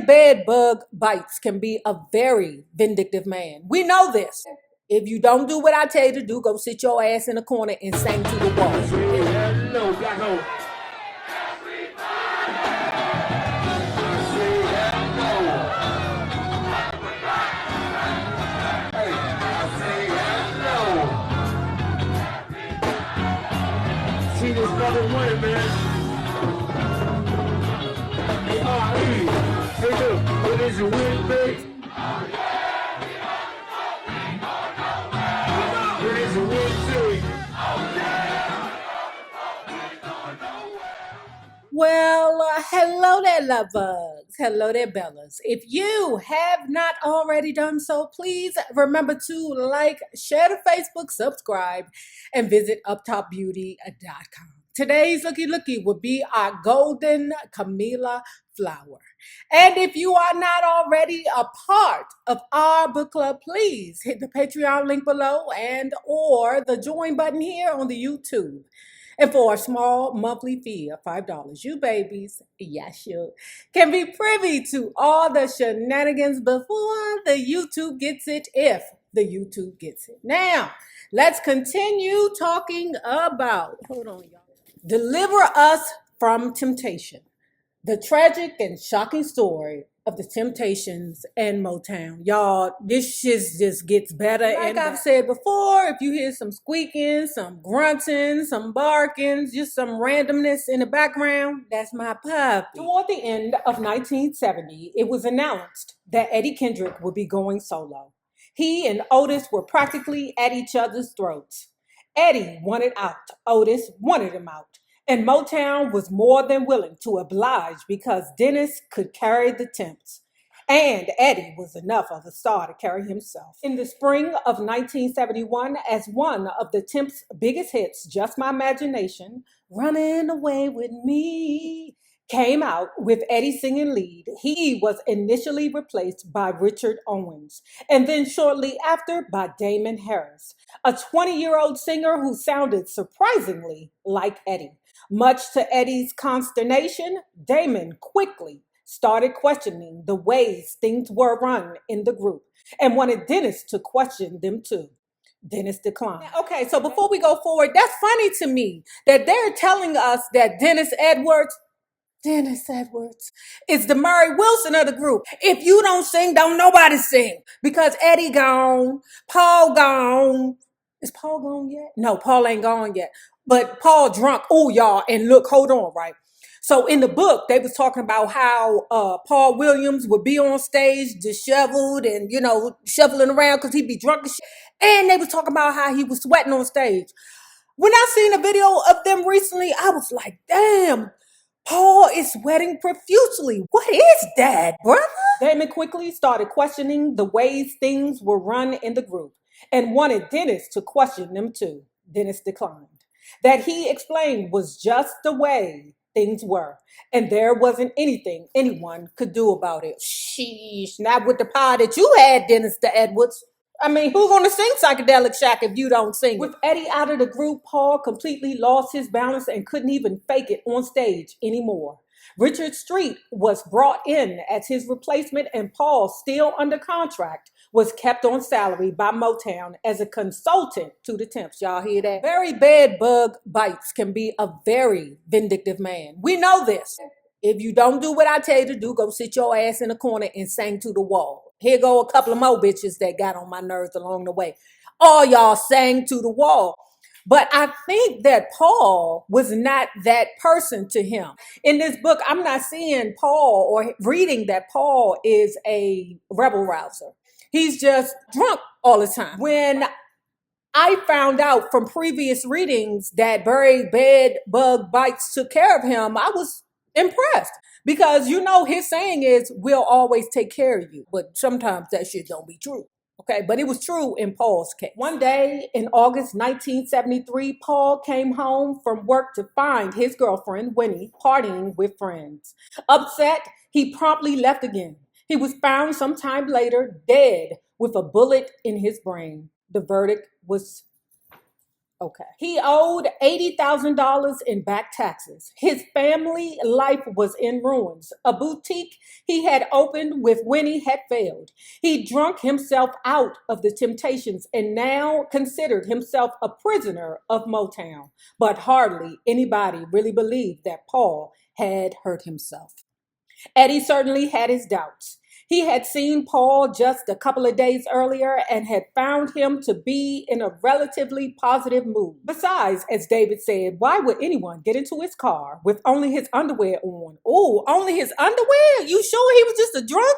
Bed bug bites can be a very vindictive man. We know this. If you don't do what I tell you to do, go sit your ass in a corner and sing to the wall. Hello, black hole. See this fucking way, man. Hey, look, what is your win, babe? What is your win, babe? Well, hello there, love bugs. Hello there, Bellas. If you have not already done so, please remember to like, share the Facebook, subscribe, and visit uptopbeauty.com. Today's looky would be our golden Camilla flower. And if you are not already a part of our book club, please hit the Patreon link below and or the join button here on the YouTube. And for a small monthly fee of $5, you babies, yes you, can be privy to all the shenanigans before the YouTube gets it, if the YouTube gets it. Now, let's continue talking about, hold on y'all, deliver us from temptation. The tragic and shocking story of the Temptations and Motown. Y'all, this shit just gets better. Like I've said before, if you hear some squeaking, some grunting, some barking, just some randomness in the background, that's my puppy. Toward the end of 1970, it was announced that Eddie Kendrick would be going solo. He and Otis were practically at each other's throats. Eddie wanted out. Otis wanted him out. And Motown was more than willing to oblige because Dennis could carry the Temps. And Eddie was enough of a star to carry himself. In the spring of 1971, as one of the Temps' biggest hits, Just My Imagination, Running Away With Me, came out with Eddie singing lead, he was initially replaced by Richard Owens, and then shortly after by Damon Harris, a 20-year-old singer who sounded surprisingly like Eddie. Much to Eddie's consternation, Damon quickly started questioning the ways things were run in the group and wanted Dennis to question them too. Dennis declined. Okay, so before we go forward, that's funny to me that they're telling us that Dennis Edwards is the Murray Wilson of the group. If you don't sing, don't nobody sing. Because Eddie gone, Paul gone. Is Paul gone yet? No, Paul ain't gone yet. But Paul drunk. Oh, y'all. And look, hold on, right? So in the book, they was talking about how Paul Williams would be on stage disheveled and, shuffling around because he'd be drunk as shit. And they was talking about how he was sweating on stage. When I seen a video of them recently, I was like, damn, Paul is sweating profusely. What is that, brother? Damon quickly started questioning the ways things were run in the group and wanted Dennis to question them too. Dennis declined. That he explained was just the way things were, and there wasn't anything anyone could do about it. Sheesh, not with the power that you had, Dennis the Edwards. I mean, who's gonna sing Psychedelic Shack if you don't sing it? With Eddie out of the group, Paul completely lost his balance and couldn't even fake it on stage anymore. Richard Street was brought in as his replacement, and Paul, still under contract, was kept on salary by Motown as a consultant to the Temps. Y'all hear that? Very bad bug bites can be a very vindictive man. We know this. If you don't do what I tell you to do, go sit your ass in a corner and sing to the wall. Here go a couple of more bitches that got on my nerves along the way. All y'all sang to the wall. But I think that Paul was not that person to him. In this book, I'm not seeing Paul or reading that Paul is a rebel rouser. He's just drunk all the time. When I found out from previous readings that very bad bug bites took care of him, I was impressed. Because his saying is, we'll always take care of you. But sometimes that shit don't be true. Okay, but it was true in Paul's case. One day in August 1973, Paul came home from work to find his girlfriend, Winnie, partying with friends. Upset, he promptly left again. He was found sometime later, dead, with a bullet in his brain. The verdict was Okay. He owed $80,000 in back taxes. His family life was in ruins. A boutique he had opened with Winnie had failed. He drunk himself out of the Temptations and now considered himself a prisoner of Motown. But hardly anybody really believed that Paul had hurt himself. Eddie certainly had his doubts. He had seen Paul just a couple of days earlier and had found him to be in a relatively positive mood. Besides, as David said, why would anyone get into his car with only his underwear on? Oh, only his underwear? You sure he was just a drunk?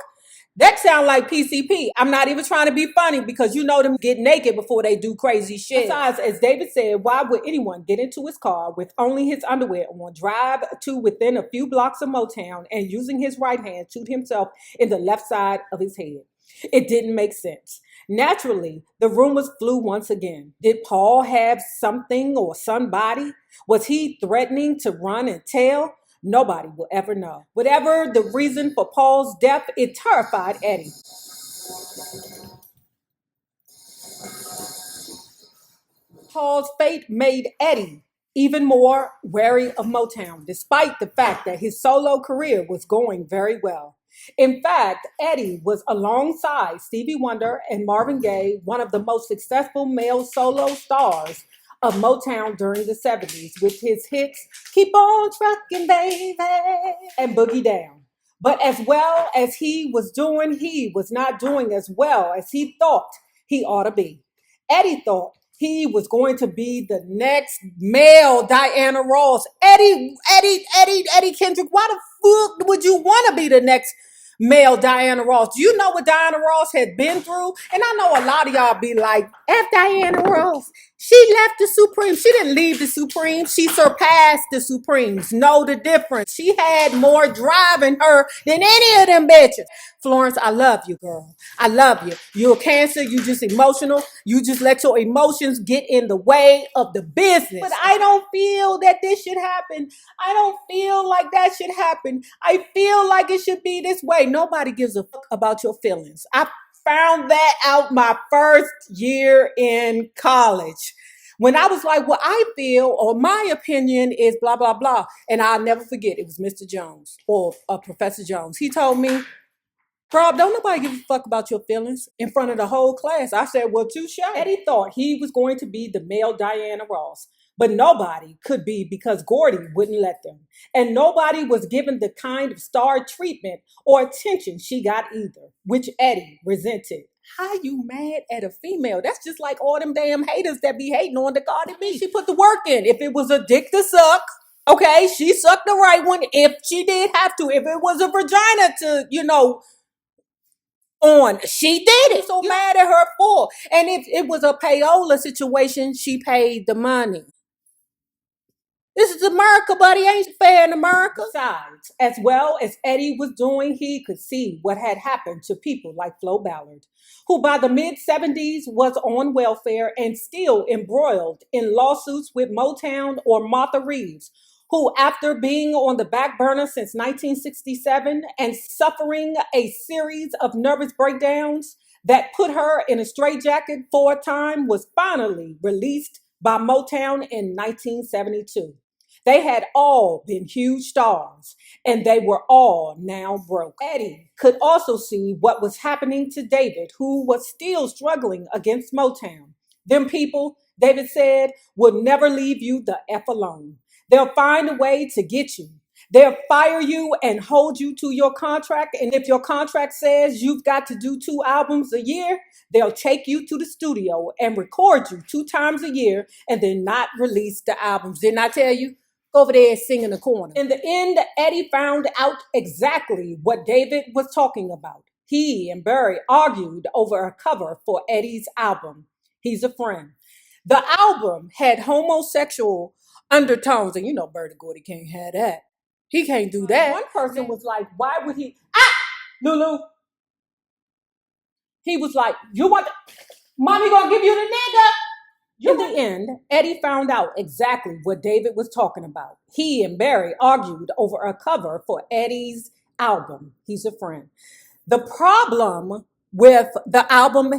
That sound like PCP. I'm not even trying to be funny because you know them get naked before they do crazy shit. Besides, as David said, why would anyone get into his car with only his underwear on, drive to within a few blocks of Motown, and using his right hand shoot himself in the left side of his head? It didn't make sense. Naturally, the rumors flew once again. Did Paul have something or somebody? Was he threatening to run and tell? Nobody will ever know. Whatever the reason for Paul's death, it terrified Eddie. Paul's fate made Eddie even more wary of Motown, despite the fact that his solo career was going very well. In fact, Eddie was alongside Stevie Wonder and Marvin Gaye, one of the most successful male solo stars of Motown during the 70s, with his hits Keep On Truckin' Baby and Boogie Down. But as well as he was doing, he was not doing as well as he thought he ought to be. Eddie thought he was going to be the next male Diana Ross. Eddie Kendrick, why the fuck would you want to be the next male Diana Ross? Do you know what Diana Ross had been through? And I know a lot of y'all be like, F Diana Ross. She left the Supremes. She didn't leave the Supremes. She surpassed the Supremes. Know the difference. She had more drive in her than any of them bitches. Florence, I love you, girl. I love you. You're a Cancer. You just emotional. You just let your emotions get in the way of the business. But I don't feel that this should happen. I don't feel like that should happen. I feel like it should be this way. Nobody gives a fuck about your feelings. I found that out my first year in college. When I was like, well, I feel, or my opinion is blah, blah, blah. And I'll never forget, it was Mr. Jones or Professor Jones. He told me, Rob, don't nobody give a fuck about your feelings in front of the whole class. I said, well, touche. Eddie thought he was going to be the male Diana Ross, but nobody could be because Gordy wouldn't let them. And nobody was given the kind of star treatment or attention she got either, which Eddie resented. How you mad at a female? That's just like all them damn haters that be hating on the Cardi B. She put the work in. If it was a dick to suck, okay, she sucked the right one if she did have to. If it was a vagina to, on, she did it. So mad at her for. And if it was a payola situation, she paid the money. This is America, buddy. Ain't fair in America. Besides, as well as Eddie was doing, he could see what had happened to people like Flo Ballard, who by the mid-70s was on welfare and still embroiled in lawsuits with Motown, or Martha Reeves, who, after being on the back burner since 1967 and suffering a series of nervous breakdowns that put her in a straitjacket for a time, was finally released by Motown in 1972. They had all been huge stars, and they were all now broke. Eddie could also see what was happening to David, who was still struggling against Motown. Them people, David said, will never leave you the F alone. They'll find a way to get you. They'll fire you and hold you to your contract. And if your contract says you've got to do 2 albums a year, they'll take you to the studio and record you 2 times a year and then not release the albums. Didn't I tell you? Go over there and sing in the corner. In the end, Eddie found out exactly what David was talking about. He and Barry argued over a cover for Eddie's album, He's a Friend. The album had homosexual undertones, and Bertie Gordy can't have that. He can't do that. One person was like, why would he? Lulu. He was like, you want mommy gonna give you the nigga? In the end, Eddie found out exactly what David was talking about. He and Barry argued over a cover for Eddie's album, He's a Friend. The problem with the album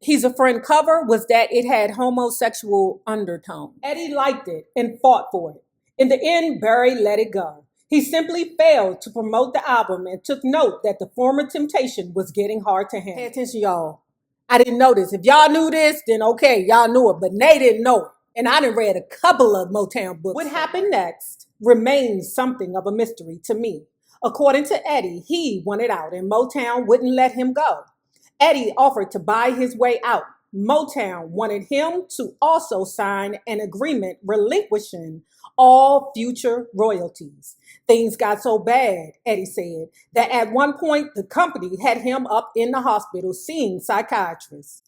He's a Friend cover was that it had homosexual undertone. Eddie liked it and fought for it. In the end, Barry let it go. He simply failed to promote the album and took note that the former temptation was getting hard to handle. Pay attention, y'all. I didn't know this. If y'all knew this, then okay, y'all knew it, but Nay didn't know it. And I done read a couple of Motown books. What happened next remains something of a mystery to me. According to Eddie, he wanted out and Motown wouldn't let him go. Eddie offered to buy his way out. Motown wanted him to also sign an agreement relinquishing all future royalties. Things got so bad, Eddie said, that at one point the company had him up in the hospital seeing psychiatrists.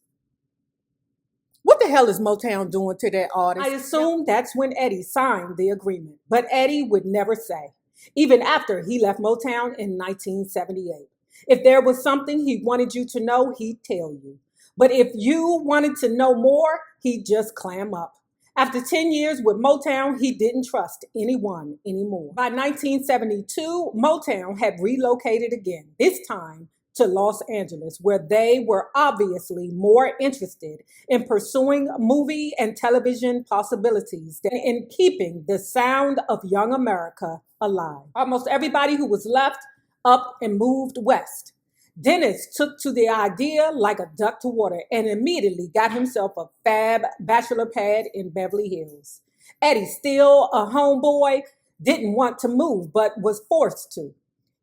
What the hell is Motown doing to that artist? I assume that's when Eddie signed the agreement, but Eddie would never say, even after he left Motown in 1978. If there was something he wanted you to know, he'd tell you. But if you wanted to know more, he'd just clam up. After 10 years with Motown, he didn't trust anyone anymore. By 1972, Motown had relocated again, this time to Los Angeles, where they were obviously more interested in pursuing movie and television possibilities than in keeping the sound of young America alive. Almost everybody who was left up and moved west. Dennis took to the idea like a duck to water and immediately got himself a fab bachelor pad in Beverly Hills. Eddie, still a homeboy, didn't want to move but was forced to.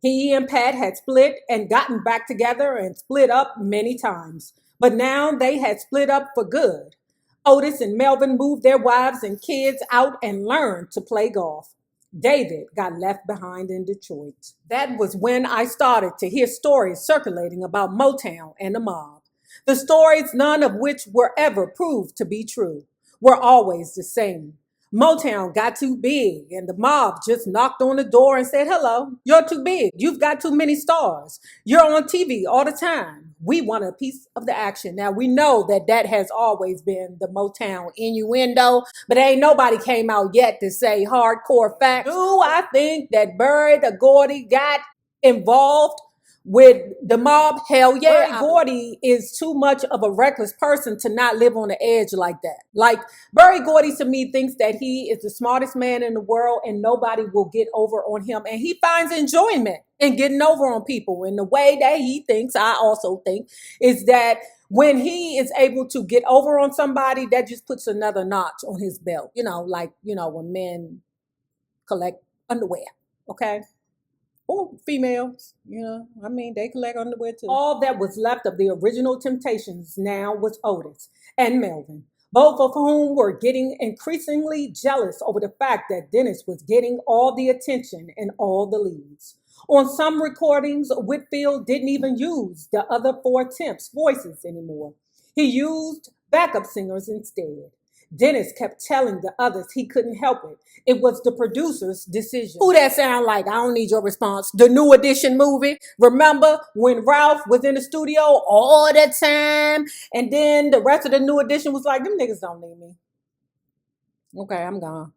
He and Pat had split and gotten back together and split up many times, but now they had split up for good. Otis and Melvin moved their wives and kids out and learned to play golf. David got left behind in Detroit. That was when I started to hear stories circulating about Motown and the mob. The stories, none of which were ever proved to be true, were always the same. Motown got too big and the mob just knocked on the door and said, hello, you're too big. You've got too many stars. You're on TV all the time. We want a piece of the action. Now, we know that that has always been the Motown innuendo, but ain't nobody came out yet to say hardcore facts. Do I think that Berry the Gordy got involved with the mob? Hell yeah. Berry Gordy is too much of a reckless person to not live on the edge like that. Like, Berry Gordy to me thinks that he is the smartest man in the world and nobody will get over on him. And he finds enjoyment in getting over on people. And the way that he thinks, I also think, is that when he is able to get over on somebody, that just puts another notch on his belt. Like, when men collect underwear, okay? Or females, they collect underwear too. All that was left of the original Temptations now was Otis and Melvin, both of whom were getting increasingly jealous over the fact that Dennis was getting all the attention and all the leads. On some recordings, Whitfield didn't even use the other four Temps' voices anymore. He used backup singers instead. Dennis kept telling the others he couldn't help it. It was the producer's decision. Who that sound like? I don't need your response. The New Edition movie. Remember when Ralph was in the studio all the time? And then the rest of the New Edition was like, them niggas don't need me. Okay, I'm gone.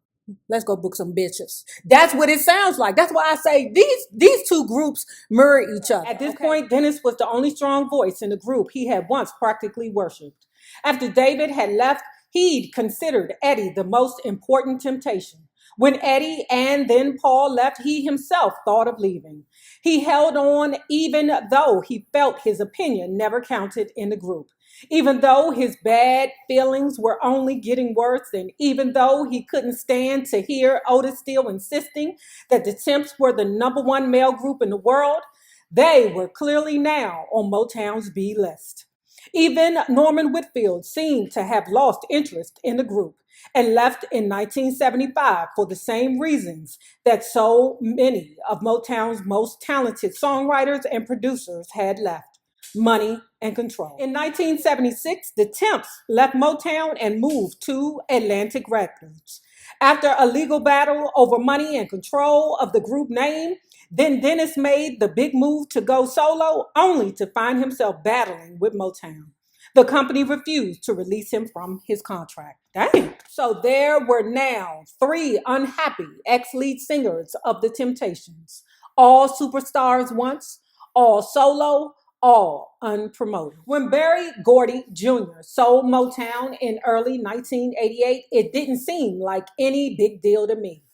Let's go book some bitches. That's what it sounds like. That's why I say these two groups mirror each other. At this point, Dennis was the only strong voice in the group he had once practically worshipped. After David had left, he'd considered Eddie the most important temptation. When Eddie and then Paul left, he himself thought of leaving. He held on even though he felt his opinion never counted in the group, even though his bad feelings were only getting worse, and even though he couldn't stand to hear Otis still insisting that the Temps were the #1 male group in the world. They were clearly now on Motown's B list. Even Norman Whitfield seemed to have lost interest in the group and left in 1975 for the same reasons that so many of Motown's most talented songwriters and producers had left: money and control. In 1976, the Temps left Motown and moved to Atlantic Records. After a legal battle over money and control of the group name, then Dennis made the big move to go solo, only to find himself battling with Motown. The company refused to release him from his contract. Dang. So there were now 3 unhappy ex-lead singers of the Temptations, all superstars once, all solo, all unpromoted. When Berry Gordy Jr. sold Motown in early 1988, it didn't seem like any big deal to me.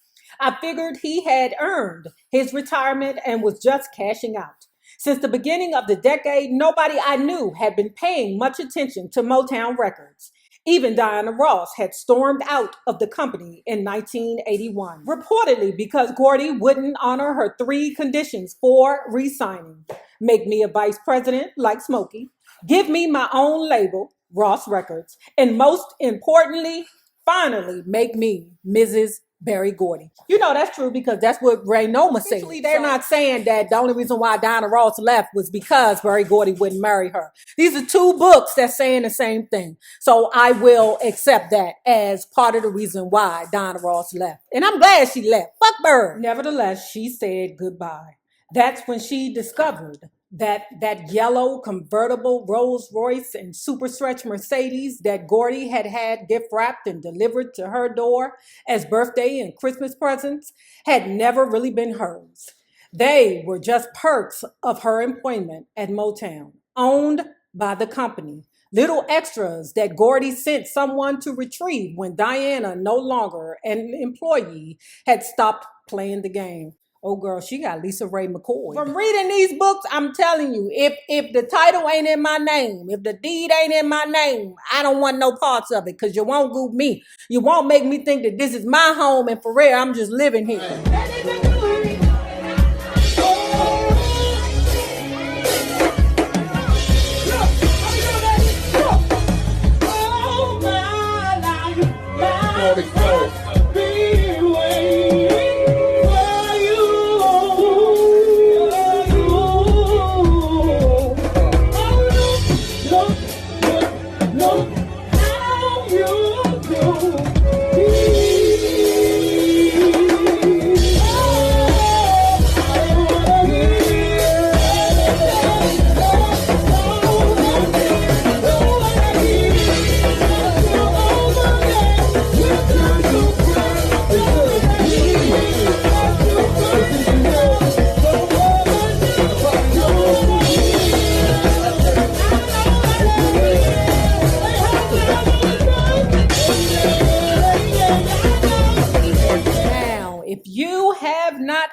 I figured he had earned his retirement and was just cashing out. Since the beginning of the decade, nobody I knew had been paying much attention to Motown Records. Even Diana Ross had stormed out of the company in 1981, reportedly because Gordy wouldn't honor her 3 conditions for re-signing. Make me a vice president like Smokey, give me my own label, Ross Records, and most importantly, finally make me Mrs. Berry Gordy. You know that's true because that's what Ray Noma said. They're not saying that the only reason why Diana Ross left was because Berry Gordy wouldn't marry her. These are 2 books that's saying the same thing. So I will accept that as part of the reason why Diana Ross left. And I'm glad she left. Fuck Bird. Nevertheless, she said goodbye. That's when she discovered that yellow convertible Rolls Royce and super stretch Mercedes that Gordy had gift wrapped and delivered to her door as birthday and Christmas presents had never really been hers. They were just perks of her employment at Motown, owned by the company. Little extras that Gordy sent someone to retrieve when Diana, no longer an employee, had stopped playing the game. Oh girl, she got Lisa Ray McCoy. From reading these books, I'm telling you, if the title ain't in my name, if the deed ain't in my name, I don't want no parts of it because you won't goop me. You won't make me think that this is my home and for real, I'm just living here.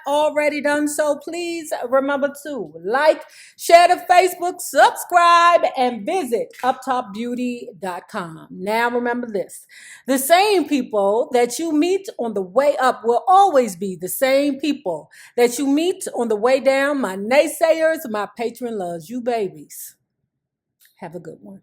Already done so, please remember to like, share the Facebook, subscribe, and visit uptopbeauty.com. Now remember this, the same people that you meet on the way up will always be the same people that you meet on the way down. My naysayers, my patron loves you babies. Have a good one.